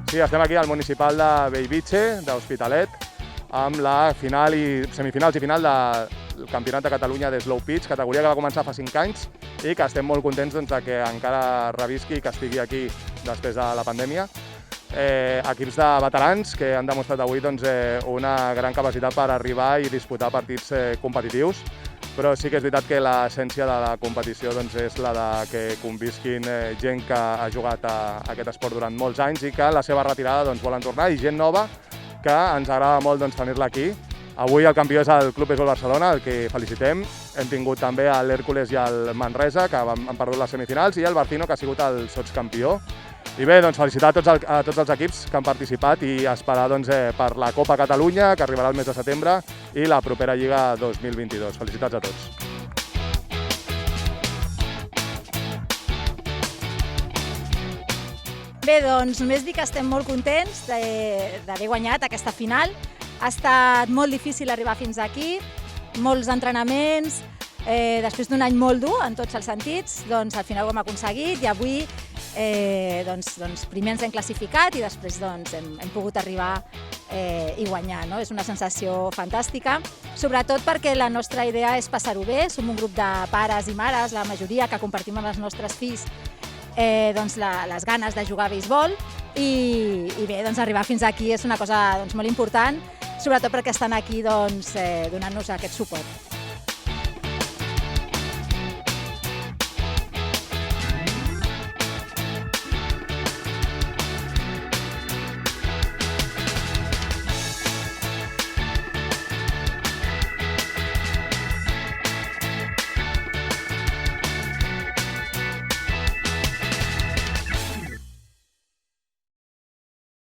Sí, estem aquí al municipal de Bellvitge, d'Hospitalet, amb la final semifinals i final del Campionat de Catalunya de Slow Pitch, categoria que va començar fa 5 anys i que estem molt contents de que encara revisqui i que estigui aquí després de la pandèmia. Equips de veterans que han demostrat avui una gran capacitat per arribar i disputar partits competitius, però sí que és veritat que l'essència de la competició és la de que convisquin gent que ha jugat a aquest esport durant molts anys i que en la seva retirada volen tornar, i gent nova que ens agrada molt tenir-la aquí. Avui el campió és el Club Beisbol Barcelona, el que felicitem. Hem tingut també l'Hèrcules i el Manresa, que han perdut les semifinals, i el Barcino, que ha sigut el sotscampió. I bé, felicitar a tots els equips que han participat i esperar per la Copa Catalunya, que arribarà el mes de setembre, i la propera Lliga 2022. Felicitats a tots. Bé, doncs només dir que estem molt contents d'haver guanyat aquesta final. Ha estat molt difícil arribar fins aquí, molts entrenaments, després d'un any molt dur en tots els sentits, al final ho hem aconseguit i avui primer ens hem classificat i després hem pogut arribar i guanyar. És una sensació fantàstica, sobretot perquè la nostra idea és passar-ho bé. Som un grup de pares i mares, la majoria, que compartim amb els nostres fills les ganes de jugar a beisbol i bé, arribar fins aquí és una cosa molt important, sobretot perquè estan aquí donant-nos aquest suport.